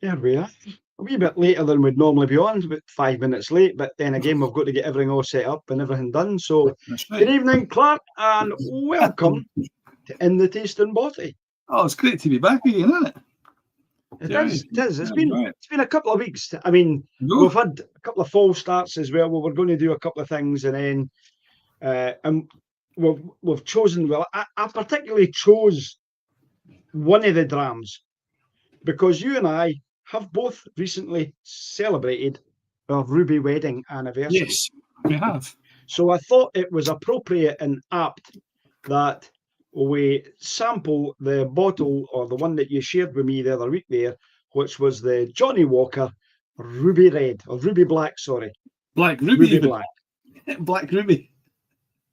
Here we are. A wee bit later than we'd normally be on, about 5 minutes late, but then again, we've got to get everything all set up and everything done. So, That's right. good evening, Clark, and welcome to In the Tasting Bothy. Oh, it's great to be back again, isn't it? It Yeah, is. It's right. been a couple of weeks. I mean, No. we've had a couple of false starts as well. We're going to do a couple of things, and then we've chosen. Well, I particularly chose one of the drams because you and I have both recently celebrated our Ruby wedding anniversary. Yes, we have. So I thought it was appropriate and apt that we sample the bottle, or the one that you shared with me the other week there, which was the Johnny Walker Ruby Red, or Ruby Black, sorry. Black Ruby. Ruby even. Black. Black Ruby.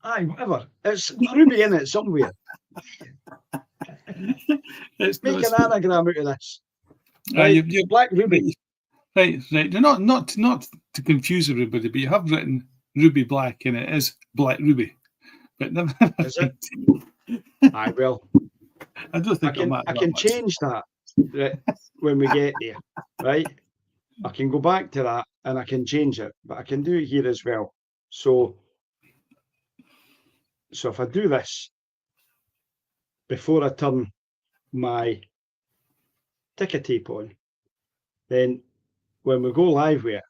Aye, whatever. It's Ruby in it somewhere. Make an anagram out of this. Right, you're Black Ruby. Right. Not to confuse everybody, but you have written Ruby Black, and it is Black Ruby. But never. Is it? Aye, well, I don't think I can change that when we get there, right? I can go back to that and I can change it, but I can do it here as well. So if I do this before I turn my ticker tape on, then when we go live with it,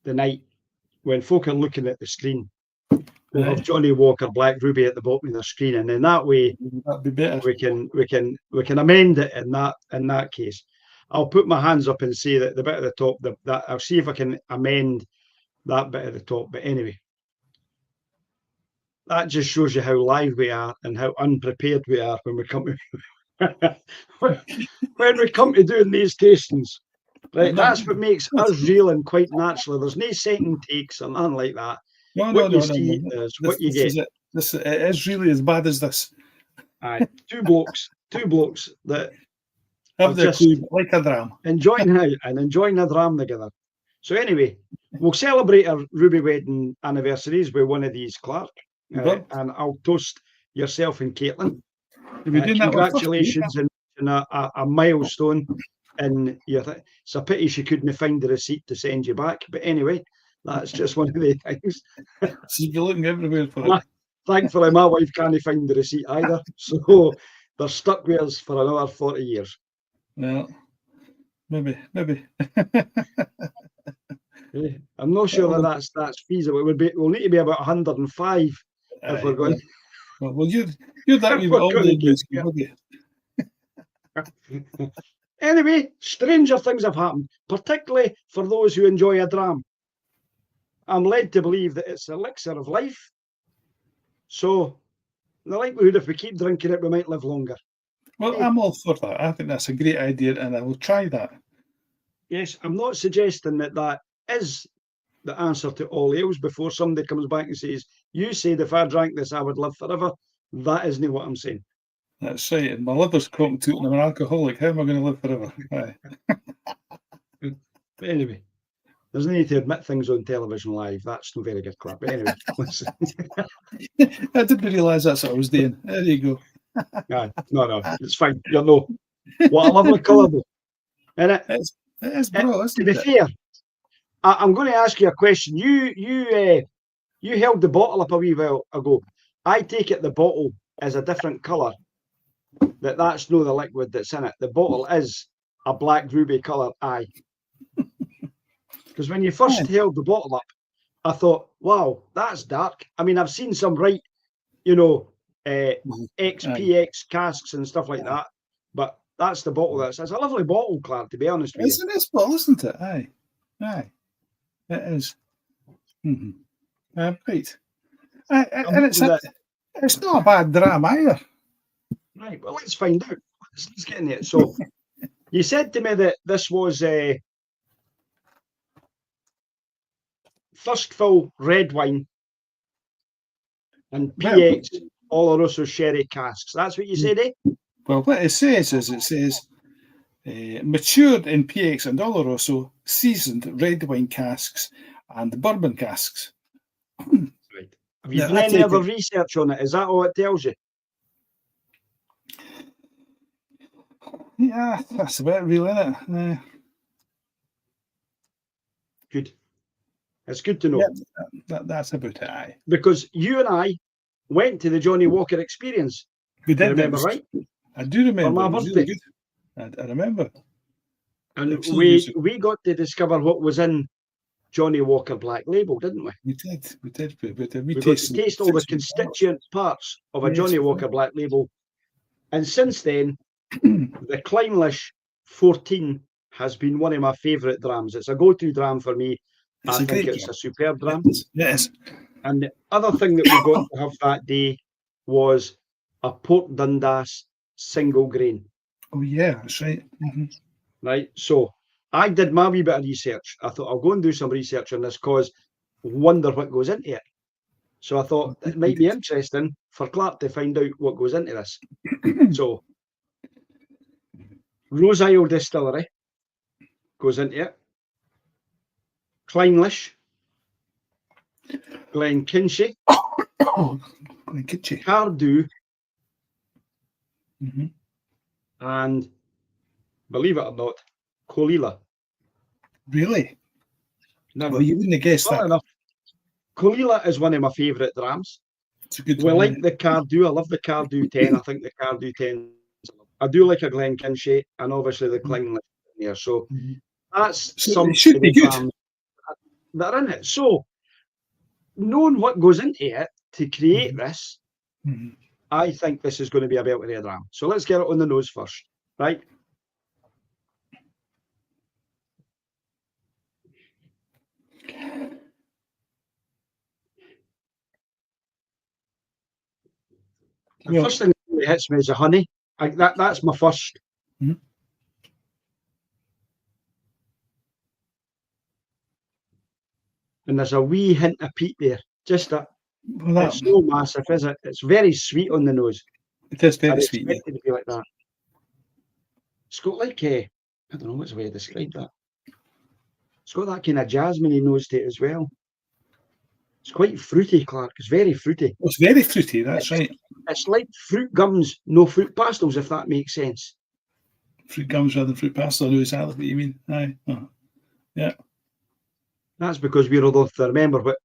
the night when folk are looking at the screen, we'll have Johnny Walker Black Ruby at the bottom of the screen, and in that way that'd be better. we can amend it in that case. I'll put my hands up and say that the bit at the top, that I'll see if I can amend that bit at the top. But anyway, that just shows you how live we are and how unprepared we are when we come to when we come to doing these tastings. Right, that's what makes us real and quite natural. There's no second takes or nothing like that. What you see is what you get. This it is really as bad as this. Aye, two blokes that have their clue like a dram. Enjoying a dram together. So anyway, we'll celebrate our Ruby wedding anniversaries with one of these, Clark. And I'll toast yourself and Caitlin. Congratulations on a milestone in your thing. It's a pity she couldn't find the receipt to send you back. But anyway, that's just one of the things. She's been looking everywhere for it. Thankfully, my wife can't find the receipt either. So they're stuck with us for another 40 years. Well, maybe. I'm not sure that's feasible. We'll need to be about 105 if we're going. Well, you're that wee bit older. Anyway, stranger things have happened, particularly for those who enjoy a dram. I'm led to believe that it's the elixir of life. So, the likelihood if we keep drinking it, we might live longer. Well, I'm all for that. I think that's a great idea, and I will try that. Yes, I'm not suggesting that is the answer to all else before somebody comes back and says, you said if I drank this, I would live forever. That isn't what I'm saying. That's right. And my liver's constituted and I'm an alcoholic. How am I going to live forever? But anyway, there's no need to admit things on television live. That's no very good, Clark. But anyway, listen. I didn't realise that's what I was doing. There you go. No, it's fine. You know, what a lovely colour, though. And it is, bro. To be fair, I'm going to ask you a question. You held the bottle up a wee while ago. I take it the bottle is a different colour. That's no the liquid that's in it. The bottle is a black ruby colour. Aye. Because when you first held the bottle up, I thought, wow, that's dark. I mean, I've seen some XPX casks and stuff like that, but that's the bottle. It's a lovely bottle, Clark, to be honest with you. It's a nice bottle, isn't it? Aye. It is. Right. And it's not a bad dram either. Right, well, let's find out. Let's get in there. So, you said to me that this was a first fill red wine and PX Oloroso sherry casks. That's what you said, eh? Well, what it says is matured in PX and Oloroso, seasoned red wine casks and bourbon casks. Right. Have you done any other research on it? Is that all it tells you? Yeah, that's about real, isn't it? Good. It's good to know. Yeah, that's about it. Aye. Because you and I went to the Johnny Walker experience. We did. Remember, right? I do remember. For my It was birthday. really good. I remember. And we got to discover what was in Johnny Walker Black Label, didn't we? We did. We got to taste all the constituent parts of a Johnny Walker Black Label. And since then, the Kleinlich 14 has been one of my favourite drams. It's a go-to dram for me. I think it's a superb dram. Yes. And the other thing that we got to have that day was a Port Dundas single grain. Oh, yeah, that's right. Right. So I did my wee bit of research. I thought I'll go and do some research on this because wonder what goes into it. So I thought it might be interesting for Clark to find out what goes into this. So Rose Isle Distillery goes into it. Kleinlich, Glenkinchie, Cardew, and believe it or not, Colila. Really? Now, well, you wouldn't have guessed that. Enough. Colila is one of my favourite drams. It's a good we like the Cardew. I love the Cardew 10. I think the Cardew 10. I do like a Glenkinchie and obviously the Kleinlich here. So that's some should be good that are in it. So knowing what goes into it to create this, I think this is going to be a belter of a dram. So let's get it on the nose first, right? The first thing that hits me is the honey. That's my first. And there's a wee hint of peat there. Just that. It's no massive, is it? It's very sweet on the nose. It is very sweet. I expected it to be like that. It's got like I don't know what's the way to describe that. It's got that kind of jasmine nose to it as well. It's quite fruity, Clark. It's very fruity. It's very fruity, that's right. It's like fruit gums, no fruit pastels, if that makes sense. Fruit gums rather than fruit pastel, I know exactly what you mean. Aye. Yeah. That's because we're old enough to remember what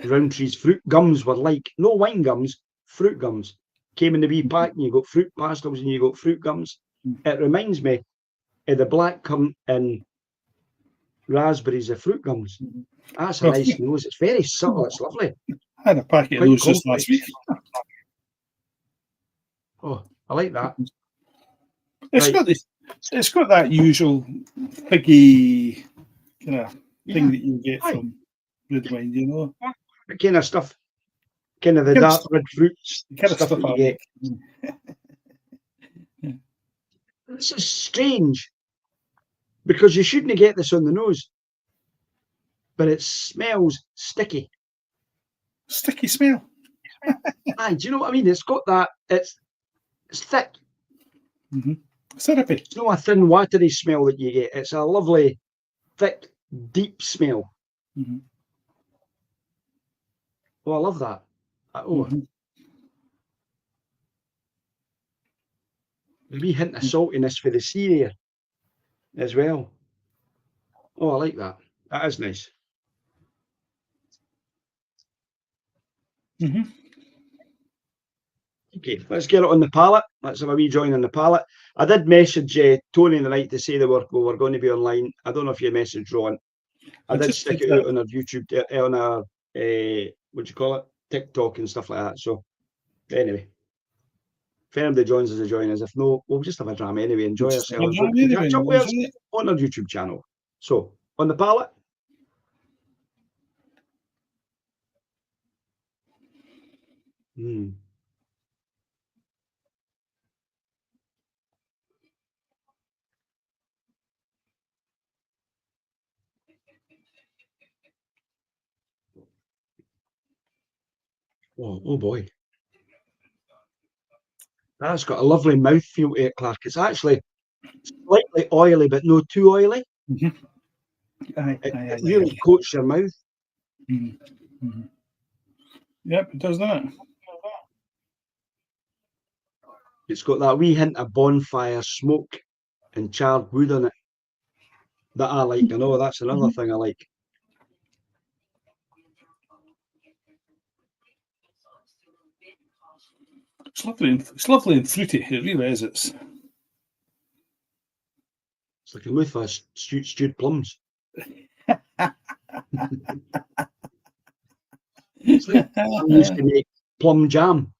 Rowntree's fruit gums were like. No wine gums, fruit gums. Came in the wee pack and you got fruit pastels and you got fruit gums. It reminds me of the blackcurrant and raspberries of fruit gums. That's a nice nose. It's very subtle. It's lovely. I had a packet of those just last week. Oh, I like that. It's got that usual figgy kind of thing that you get from red wine, you know. The kind of stuff, kind of the dark red fruits, kind of stuff that you get. This is strange because you shouldn't get this on the nose, but it smells sticky. Sticky smell. Aye, do you know what I mean? It's got that. It's thick. Syrupy. It's not a thin, watery smell that you get. It's a lovely, thick, deep smell. Oh, I love that. Oh. A wee hint of saltiness for the sea there as well. Oh, I like that. That is nice. Okay, let's get it on the palate. Let's have a wee join on the palate. I did message Tony the night to say we were going to be online. I don't know if you messaged Ron. I did stick it out on our YouTube, on our, what do you call it? TikTok and stuff like that. So, anyway. If anybody joins us, join us. If no, we'll just have a drama anyway. Enjoy ourselves. Catch up with us on our YouTube channel. So, on the palate. Oh boy. That's got a lovely mouthfeel to it, Clark. It's actually slightly oily, but not too oily. It really coats your mouth. Yep, it does that. It's got that wee hint of bonfire smoke and charred wood on it that I like. I know that's another thing I like. It's lovely and fruity. It really is. It's like a mouthful of stewed plums. It's like I used to make plum jam.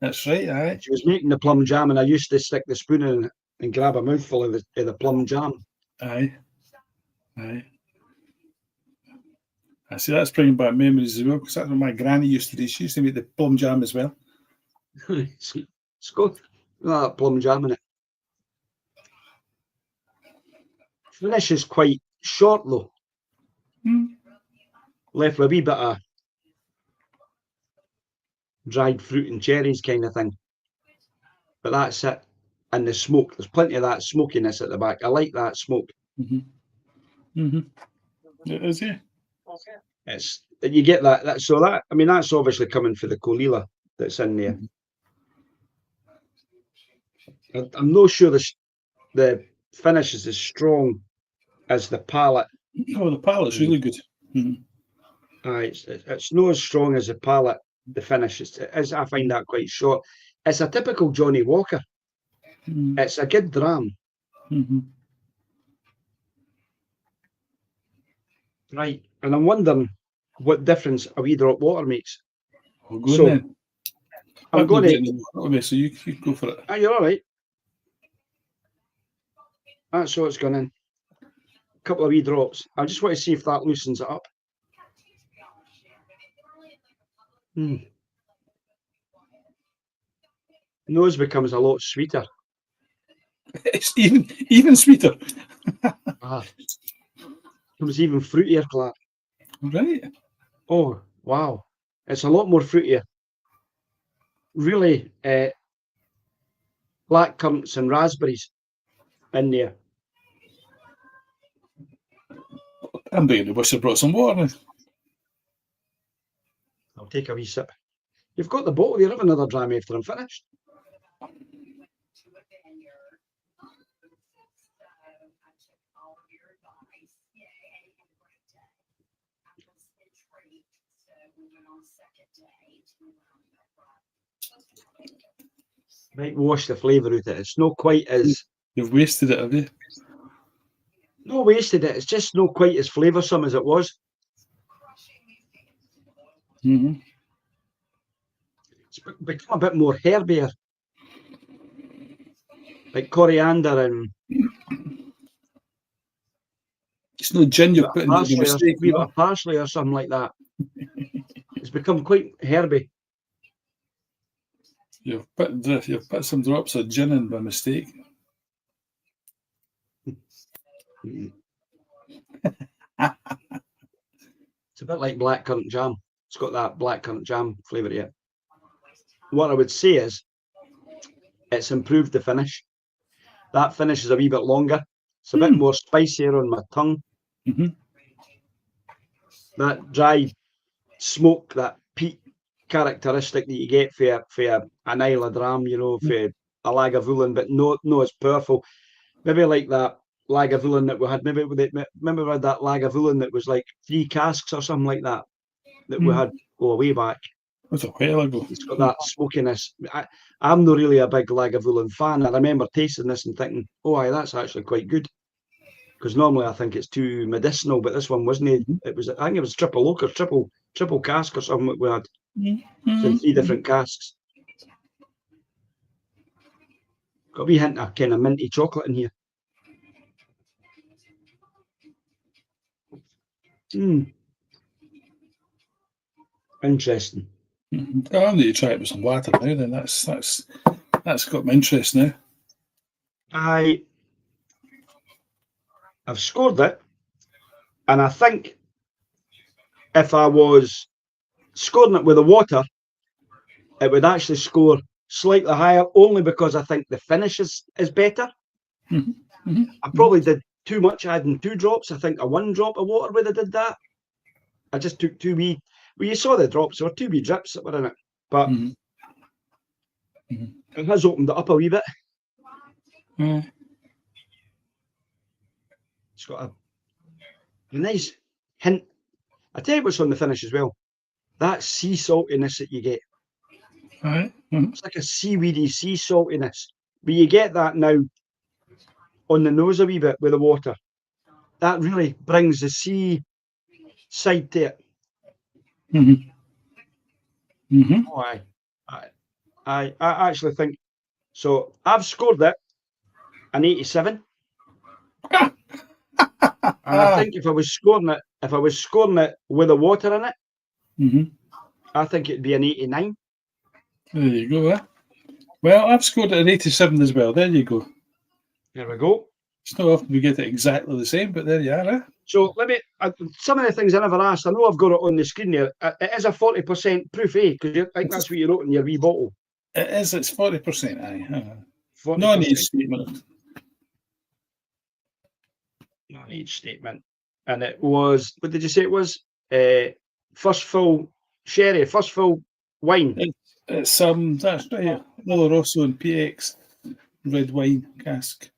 That's right, aye. She was making the plum jam, and I used to stick the spoon in and grab a mouthful of the plum jam. Aye. I see, that's bringing back memories as well, because that's what my granny used to do. She used to make the plum jam as well. It's got that plum jam in it. Finish is quite short though. Left with a wee bit of dried fruit and cherries kind of thing. But that's it. And the smoke, there's plenty of that smokiness at the back. I like that smoke. It is, yeah. It's you get that. So that, I mean, that's obviously coming for the Caol Ila that's in there. I'm not sure the finish is as strong as the palate. Oh, the palate's really good. It's not as strong as the palate. The finish is I find that quite short. It's a typical Johnny Walker. It's a good dram. Right, and I'm wondering what difference a wee drop water makes. Well, go so then. I'm going to. So you go for it. You're all right. That's all it's gone in. A couple of wee drops. I just want to see if that loosens it up. Nose becomes a lot sweeter. It's even sweeter. It was even fruitier, Clark. Right. Oh, wow. It's a lot more fruitier. Really, black currants and raspberries in there. I'm beginning to wish I brought some water in. I'll take a wee sip. You've got the bottle. You'll have another dram after I'm finished. Might wash the flavour out of it. It's not quite as... You've wasted it, have you? No, wasted it. It's just not quite as flavoursome as it was. It's become a bit more herbier. Like coriander and... It's no gin you're putting in the mistake. Wee bit of parsley or something like that. It's become quite herby. You've put some drops of gin in by mistake. It's a bit like blackcurrant jam. It's got that blackcurrant jam flavour to it. What I would say is it's improved the finish. That finish is a wee bit longer. It's a bit more spicier on my tongue. That dry smoke, that peat characteristic that you get for an Isle dram, you know, for a Lagavulin, but no, it's powerful. Maybe like that Lagavulin that we had. Maybe remember we had that Lagavulin that was like 3 casks or something like that we had way back. That's a while ago. It's got that smokiness. I'm not really a big Lagavulin fan. I remember tasting this and thinking, oh, aye, that's actually quite good. Because normally I think it's too medicinal, but this one wasn't. It was, I think it was triple oak or triple cask or something that we had. So 3 different casks. Got a wee hint of kind of minty chocolate in here. Interesting. I need to try it with some water now. Then that's got my interest now. I've scored it, and I think if I was scoring it with the water, it would actually score slightly higher, only because I think the finish is better. I probably did too much adding 2 drops. I think a 1 drop of water would have did that. I just took 2 wee. Well, you saw the drops. There were 2 wee drips that were in it, but It has opened it up a wee bit. It's got a nice hint. I tell you what's on the finish as well. That sea saltiness that you get. It's like a seaweedy sea saltiness. But you get that now on the nose a wee bit with the water. That really brings the sea side to it. Oh, I actually think so. I've scored it an 87. And I think if I was scoring it with the water in it, I think it'd be an 89. There you go. Well, I've scored it an 87 as well. There you go. There we go. It's not often we get it exactly the same, but there you are. So let me. Some of the things I never asked. I know I've got it on the screen there. It is a 40% proof, Because I think that's what you wrote in your wee bottle. It is. It's 40%. Aye. 40%. Non-age statement. Non-age statement, and it was. What did you say it was? First full sherry, first full wine. It's that's right. Oloroso and PX red wine cask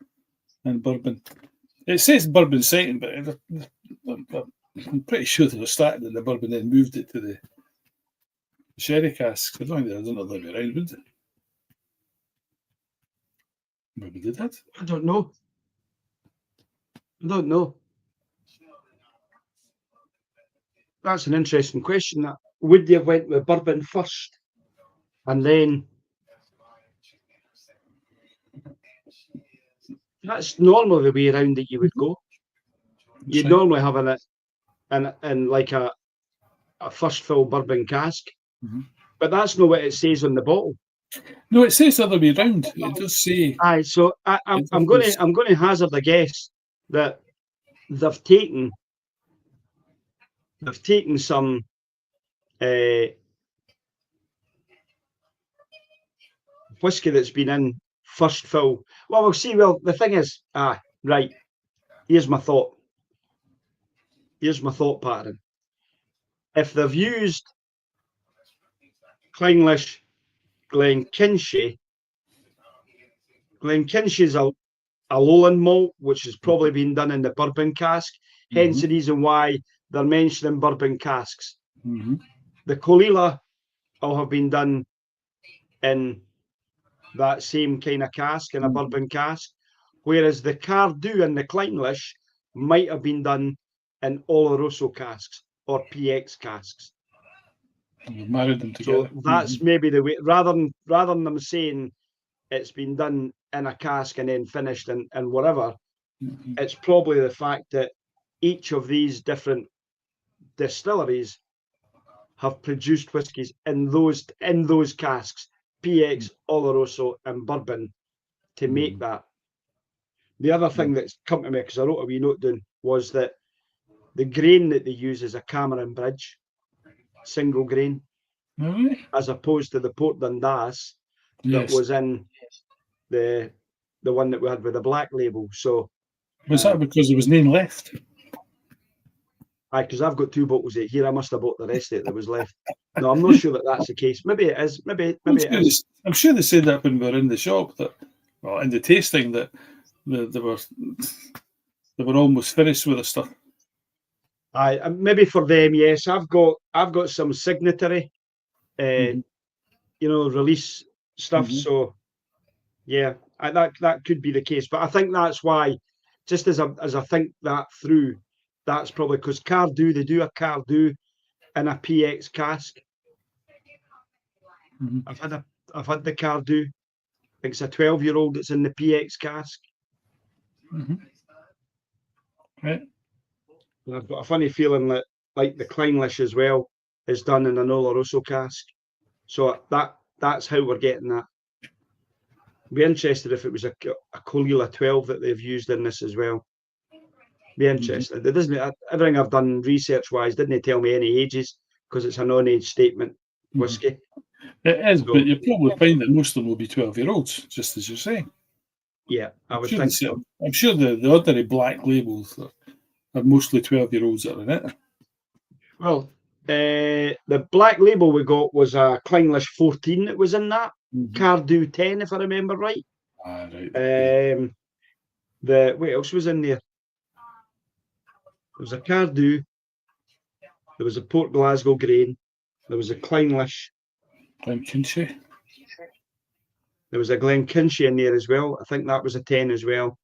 and bourbon. It says bourbon setting, but I'm pretty sure they started in the bourbon and then moved it to the sherry cask. I don't know the other way around, would it? Maybe did that. I don't know. That's an interesting question. That would they have went with bourbon first, and then that's normally the way around that you would go. You'd normally have in like a first fill bourbon cask, but that's not what it says on the bottle. No, it says the other way around. It does say. Aye, so I'm going to hazard a guess that they've taken some whiskey that's been in first fill. Well, we'll see. Well, the thing is, right. Here's my thought pattern. If they've used Clynelish Glenkinchie is a lowland malt, which has probably been done in the bourbon cask. Hence the reason why they're mentioning bourbon casks. The Colila will have been done in that same kind of cask, in a bourbon cask, whereas the Cardew and the Clynelish might have been done in Oloroso casks or PX casks. You've married them together. So that's maybe the way, rather than them saying it's been done in a cask and then finished and whatever, it's probably the fact that each of these different distilleries have produced whiskies in those casks, PX, Oloroso, and bourbon, to make that. The other thing that's come to me, because I wrote a wee note down, was that the grain that they use is a Cameron Bridge, single grain, as opposed to the Port Dundas that was in the one that we had with the black label. So was that because there was none left? Aye, because I've got 2 bottles of it here. I must have bought the rest of it that was left. No, I'm not sure that that's the case. Maybe it is. Maybe it is. I'm sure they said that when we were in the shop, that, well, in the tasting, that they were almost finished with the stuff. Aye, maybe for them, yes. I've got some signatory, release stuff. So yeah, that could be the case. But I think that's why, just as I think that through, that's probably because Cardew, they do a Cardew in a PX cask. I've had the Cardew. I think it's a 12-year-old that's in the PX cask. Right. And I've got a funny feeling that, like the Clynelish as well, is done in an Oloroso cask. So that's how we're getting that. Be interested if it was a Colila 12 that they've used in this as well. Be interested. It doesn't. Everything I've done research-wise didn't tell me any ages, because it's a non-age statement whiskey. It is, but you'll probably find that most of them will be 12-year-olds, just as you're saying. Yeah, I would think so. I'm sure the ordinary black labels are mostly 12-year-olds that are in it. Well, the black label we got was a Clynelish 14 that was in that. Cardew 10, if I remember right. Right. What else was in there? There was a Cardew. There was a Port Glasgow Grain. There was a Clynelish. Glenkinchie. There was a Glenkinchie in there as well. I think that was a 10 as well.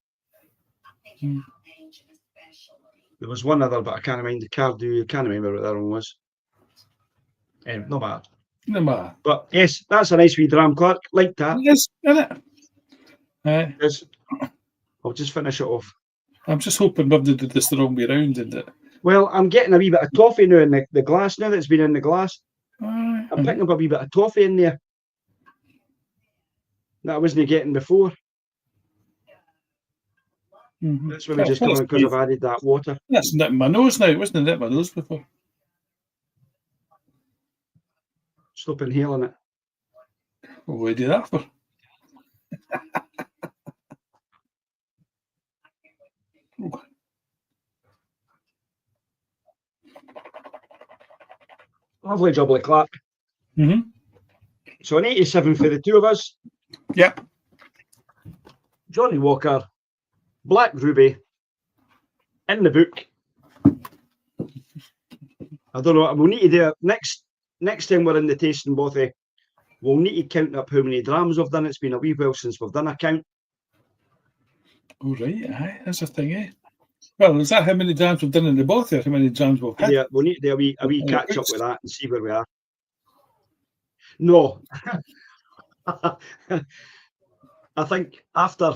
There was one other, but I can't remember. Cardew. I can't remember what that one was. Anyway, no matter. No matter. But yes, that's a nice wee dram, Clark. Like that. Yes, isn't it? Yes. I'll just finish it off. I'm just hoping Bob did this the wrong way round, did it? Well, I'm getting a wee bit of toffee now in the glass now that's been in the glass. I'm picking up a wee bit of toffee in there that I wasn't getting before. That's maybe just coming because I've added that water. That's nipping my nose now. It wasn't nipping my nose before. Stop inhaling it. What would I do that for? Lovely jubbly, Clark. So an 87 for the two of us. Yep. Johnny Walker, Black Ruby, in the book. I don't know. We'll need to do it next time we're in the tasting bothy. We'll need to count up how many drams we've done. It's been a wee while since we've done a count. Oh, right. Aye, that's a thing, eh? Well, is that how many drams we've done in the bothy or how many drams we've had? Yeah, we'll need to do a wee catch up with that and see where we are. No. I think after,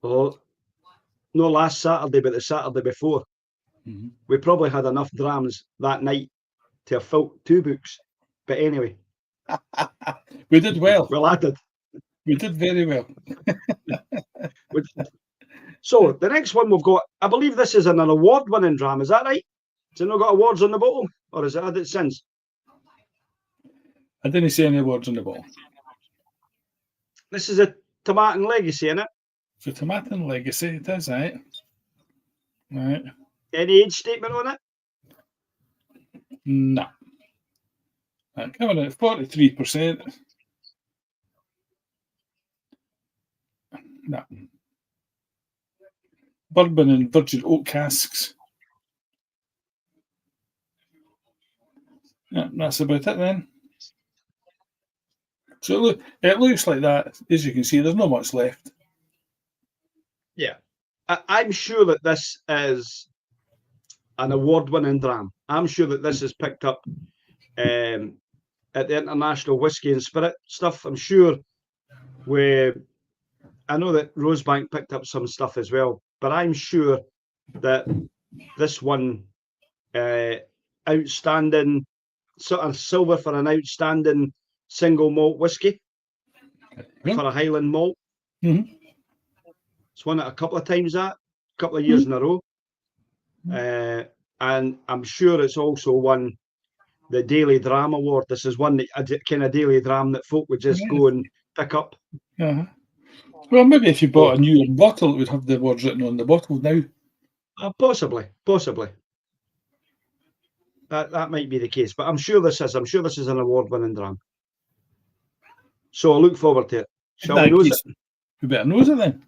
no last Saturday, but the Saturday before, we probably had enough drams that night to have filled 2 books. But anyway. We did well. Well, I did. We did very well. So the next one we've got, I believe this is an award-winning dram. Is that right? Has it not got awards on the bottle? Or has it had it since? I didn't see any awards on the bottle. This is a Tomatin Legacy, isn't it? It's a Tomatin Legacy, it is, right? Right. Any age statement on it? No. Coming in at 43%. No. Bourbon and virgin oak casks. Yeah, that's about it then. So it looks like that. As you can see, there's not much left. Yeah. I'm sure that this is an award-winning dram. I'm sure that this is picked up at the International Whiskey and Spirit stuff. I'm sure I know that Rosebank picked up some stuff as well, but I'm sure that this one outstanding sort of silver for an outstanding single malt whiskey for a Highland malt. It's won it a couple of times a couple of years in a row. And I'm sure it's also won the Daily Dram Award. This is one that a kind of daily dram that folk would just go and pick up. Well, maybe if you bought a new bottle, it would have the awards written on the bottle now. Possibly. That might be the case, but I'm sure this is an award-winning dram. So I look forward to it. Shall we nose it? We better nose it then.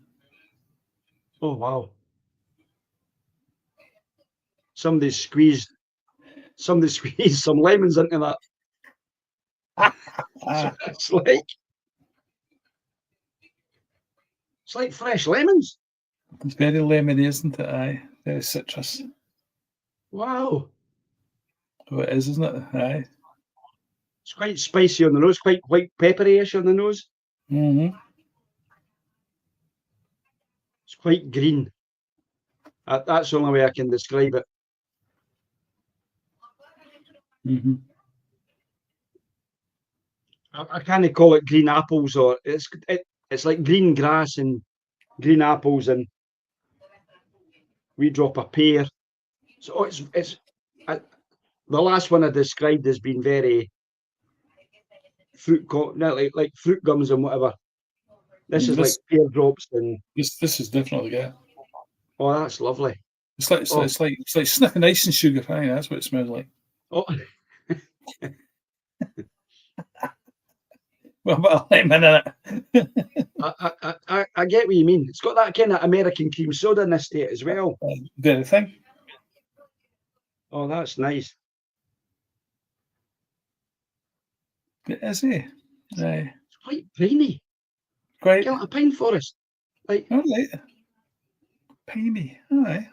Oh wow! Somebody squeezed some lemons into that. It's like fresh lemons. It's very lemony, isn't it? Aye, very citrus. Wow. Oh, it is, isn't it? Aye. It's quite spicy on the nose, quite white peppery-ish on the nose. It's quite green. That's the only way I can describe it. I can't call it green apples, or it's like green grass and green apples and wee drop of pear. So it's the last one I described as being very fruit, like fruit gums and whatever. This is like pear drops and this is definitely Oh, that's lovely. It's like sniffing ice and sugar. Aye, that's what it smells like. Oh. Well, but lemon in it. I get what you mean. It's got that kind of American cream soda in this state as well. Very thing. Oh, that's nice. It is, eh? Aye. It's quite piney. Quite. Get a pine forest. Like, All right. Piney. All right.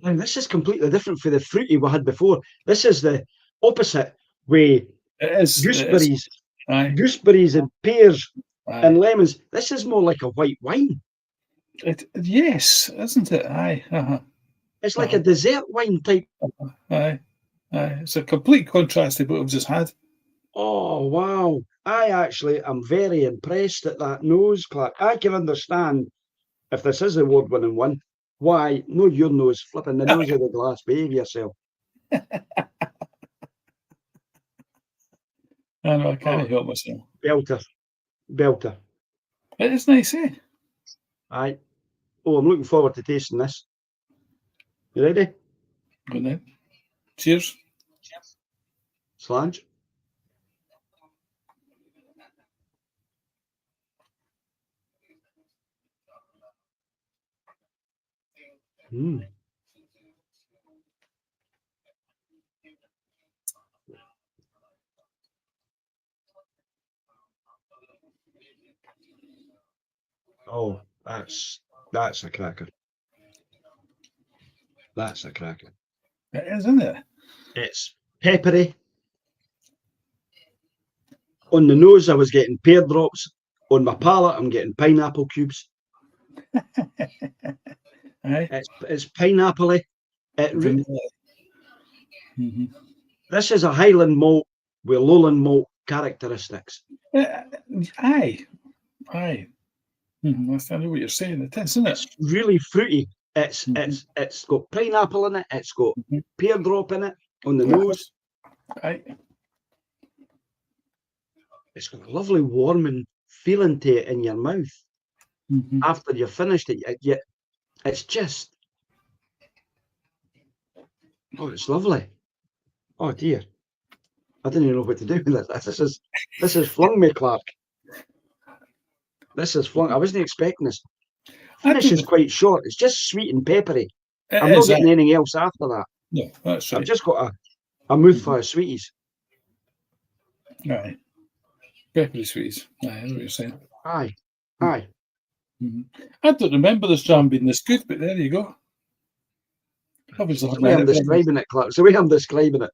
now this is completely different for the fruity we had before. This is the opposite way. It is. Gooseberries, Aye. gooseberries and pears Aye. and lemons. This is more like a white wine. Yes, isn't it? Aye. It's like a dessert wine type. Aye. Aye. It's a complete contrast to what we've just had. Oh, wow. I actually am very impressed at that nose, Clark. I can understand, if this is the award-winning one, why, no your nose, flipping the nose of the glass, behave yourself. I know, I can't help myself. Belter. Belter. It is nice, eh? Aye. Oh, I'm looking forward to tasting this. You ready? Go on then. Cheers. Slange. Mm. Oh, that's a cracker. That's a cracker. It is, isn't it? It's peppery. On the nose, I was getting pear drops. On my palate, I'm getting pineapple cubes. Aye. It's pineapple-y. This is a Highland malt with lowland malt characteristics. Aye. Aye. I know what you're saying. It is, isn't it? It's really fruity. It's got pineapple in it. It's got pear drop in it on the nose. Aye. It's got a lovely warming feeling to it in your mouth. After you've finished it, it's just, oh, it's lovely. Oh dear, I didn't even know what to do with this. This has flung me, Clark. This has flung. I wasn't expecting this. Finish is quite short. It's just sweet and peppery. I'm not getting anything else after that. No, that's right. I've just got a mouthful of sweeties. Aye. Peppery sweeties. Aye, I know what you're saying. Aye. I don't remember this jam being this good, but there you go. Obviously, the way I'm describing it, Clark. It's the way I'm describing it.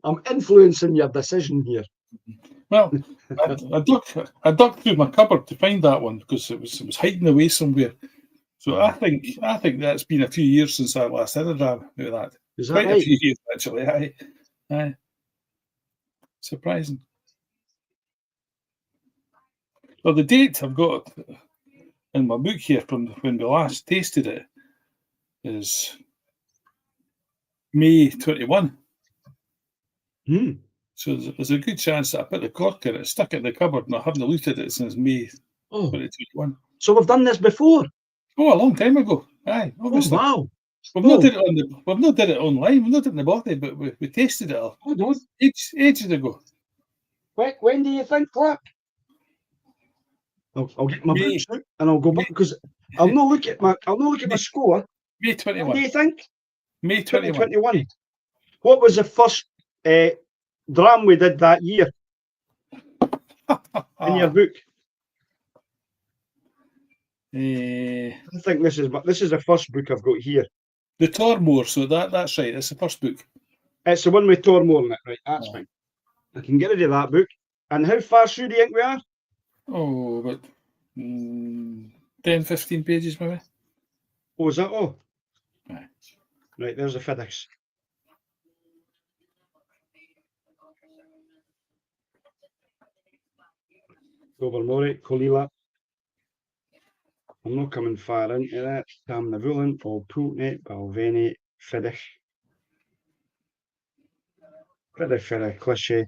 I'm influencing your decision here. Well, I dug through my cupboard to find that one because it was hiding away somewhere. So I think that's been a few years since I last had a jam with that. Is that quite right? A few years actually. Aye. Surprising. Well, the date I've got in my book here from when we last tasted it is May 21. So there's a good chance that I put the cork in it, stuck it in the cupboard, and I haven't looked at it since May 2021. So we've done this before? Oh, a long time ago. Aye, obviously. Oh, wow. We've not did it online. We've not did it in the body, but we tasted it ages ago. When do you think, Clark? I'll get my books out and I'll go back because I'll not look at my score. May 21. What do you think? May 2021. What was the first dram we did that year in your book? I think this is the first book I've got here. The Tormore, so that's right. It's the first book. It's the one with Tormore in it, right? That's fine. I can get rid of that book. And how far through do you think we are? Oh, about 10, 15 pages maybe. Oh, is that all? Right. Right, there's the FedEx. Tobermory, Colila. I'm not coming far into that. Tam Navulan, Paul Pultney, Balveni, Fiddich. Fiddich, Cliché.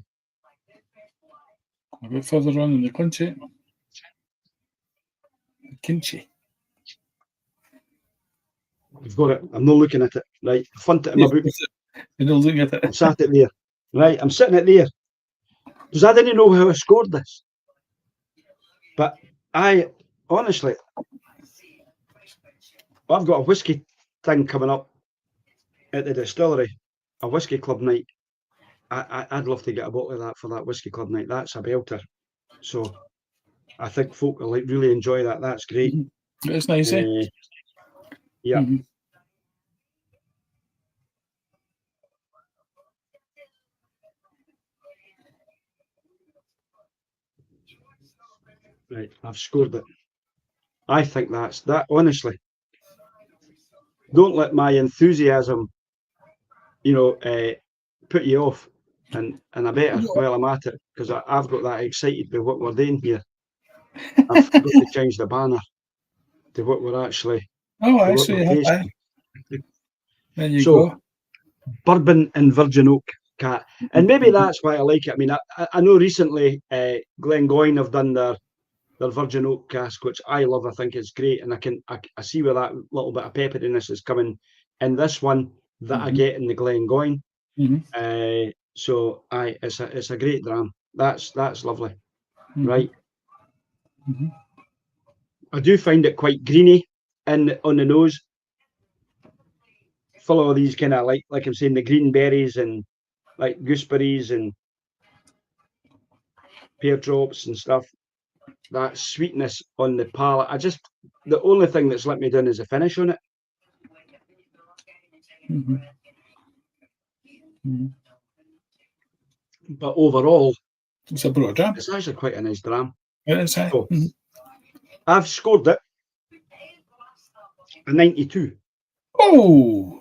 A bit further on in the Clinchy. Kinchy. I've got it. I'm not looking at it. Right, funt it in my book. You're not looking at I'm it. sat it there. Right, I'm sitting it there. Because I didn't know how I scored this. But I, honestly, I've got a whiskey thing coming up at the distillery, a whiskey club night. I'd love to get a bottle of that for that whiskey club night. That's a belter. So I think folk will really enjoy that. That's great. It's nice, eh? Yeah. Right, I've scored it. I think that's that. Honestly, don't let my enthusiasm, put you off. And I better while I'm at it, because I've got that excited by what we're doing here. I've got to change the banner to what we're actually. Oh, actually, tasting. There you go. Bourbon and virgin oak, Cat, and maybe that's why I like it. I mean, I know recently Glengoyne have done their virgin oak cask, which I love. I think it's great, and I see where that little bit of pepperiness is coming in this one that I get in the Glengoyne. So it's a great dram. That's lovely, right? I do find it quite greeny on the nose, full of these kind of like I'm saying, the green berries and like gooseberries and pear drops and stuff. That sweetness on the palate. The only thing that's let me down is the finish on it. But overall, it's a broad dram. It's actually quite a nice dram. It is, eh? So, I've scored it a 92. Oh,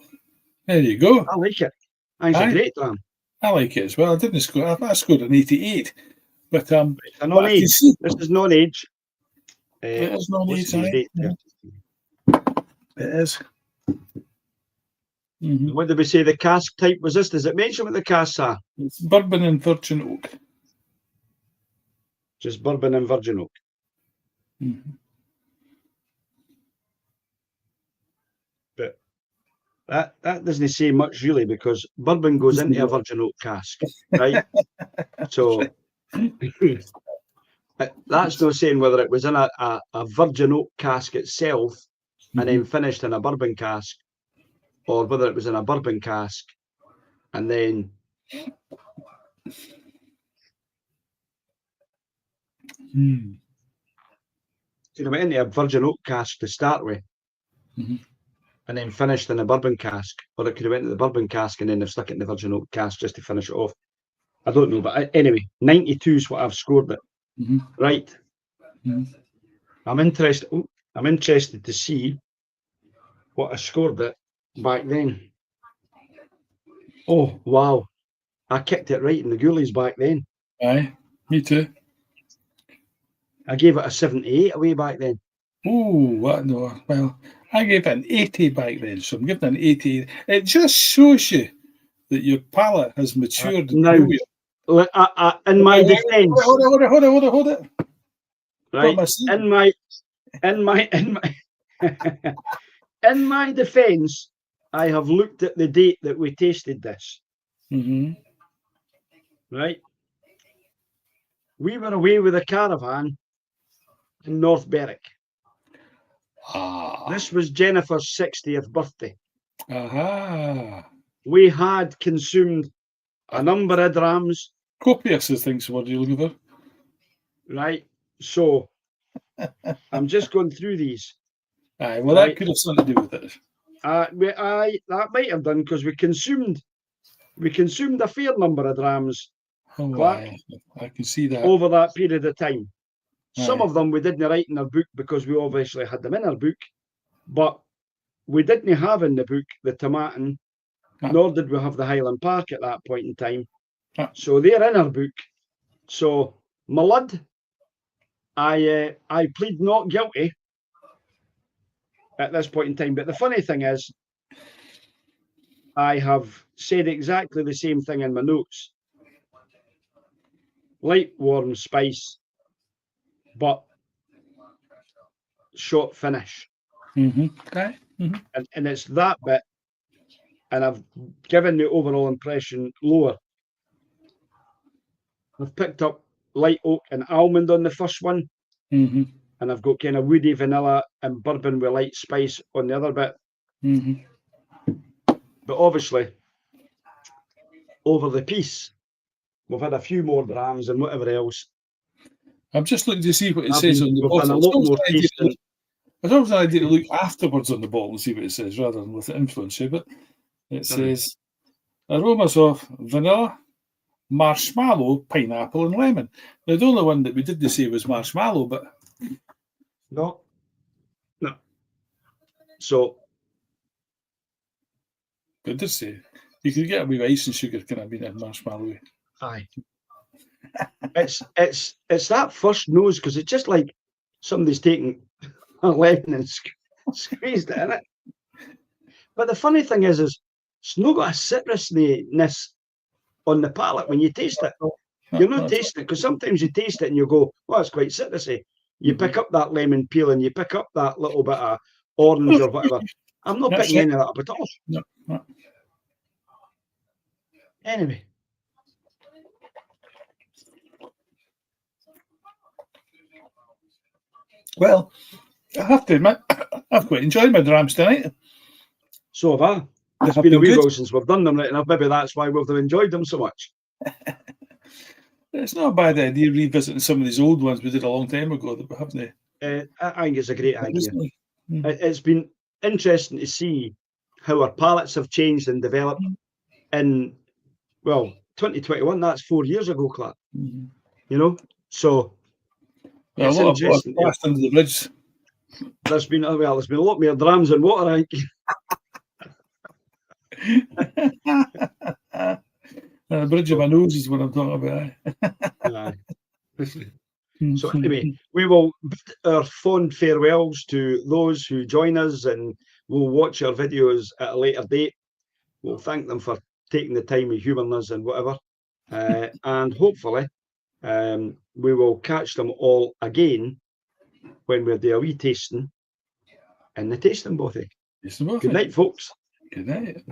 there you go. I like it. It's a great dram. I like it as well. I didn't score. I scored an 88, but a non-age. This is non-age. It is non-age. It is. What did we say the cask type was this? Does it mention what the casks are? It's bourbon and virgin oak. Just bourbon and virgin oak. But that doesn't say much really, because bourbon goes into a virgin oak cask, right? So that's not saying whether it was in a virgin oak cask itself and then finished in a bourbon cask, or whether it was in a bourbon cask and then it went into a virgin oak cask to start with, and then finished in a bourbon cask, or it could have went into the bourbon cask and then they've stuck it in the virgin oak cask just to finish it off. I don't know, but anyway, 92 is what I've scored it. Right. I'm interested to see what I scored it back then. Oh wow, I kicked it right in the goalies back then. Aye, me too. I gave it a 78 away back then. Oh, what no? Well, I gave it an 80 back then, so I'm giving it an 80. It just shows you that your palate has matured. Now, in my defence, hold it. Right, in my defence, I have looked at the date that we tasted this. Right, we were away with a caravan in North Berwick. This was Jennifer's 60th birthday. We had consumed a number of drams. Copious is things what you're looking for. Right, so I'm just going through these. Aye, well, that could have something to do with it. That might have done, because we consumed a fair number of drams. I can see that over that period of time. Some of them we didn't write in our book because we obviously had them in our book, but we didn't have in the book the Tomatin, nor did we have the Highland Park at that point in time. So they're in our book. So my lad, I plead not guilty at this point in time. But the funny thing is, I have said exactly the same thing in my notes. Light, warm spice, but short finish. Okay. And it's that bit. and I've given the overall impression lower. I've picked up light oak and almond on the first one, Mm-hmm. and I've got kind of woody vanilla and bourbon with light spice on the other bit. Mm-hmm. But obviously, over the piece, we've had a few more drams and whatever else. I'm just looking to see what it says on the We've done a bottle. lot more tasting. It's always an idea to look afterwards on the bottle and see what it says rather than with the influence. But it says aromas of vanilla, marshmallow, pineapple, and lemon. Now, the only one that we didn't say was marshmallow, but no. So, it did say you could get away with ice and sugar, kind of being a marshmallow. aye. It's that first nose, because it's just like somebody's taken a lemon and squeezed it in it. But the funny thing is it's not got a citrusness on the palate when you taste it. You're not tasting it, because sometimes you taste it and you go, "Oh, it's quite citrusy." You pick up that lemon peel and you pick up that little bit of orange or whatever. I'm not picking any of that up at all. No. Anyway. Well, I have to admit, I've quite enjoyed my drams tonight. So have I. It's been a wee while since we've done them right enough. Maybe that's why we've enjoyed them so much. It's not a bad idea revisiting some of these old ones we did a long time ago that we haven't. I think it's a great idea. It's been interesting to see how our palates have changed and developed in, 2021, that's 4 years ago, Clark. Mm-hmm. You know? So it's interesting. Passed under the bridge. There's been a lot more drams and water, I think. The bridge of my nose is what I'm talking about. So anyway, we will bid our fond farewells to those who join us, and we'll watch our videos at a later date. We'll thank them for taking the time with humouring us and whatever. And hopefully we will catch them all again when we're doing a wee tasting in the tasting bothy. Good night, folks. Good night.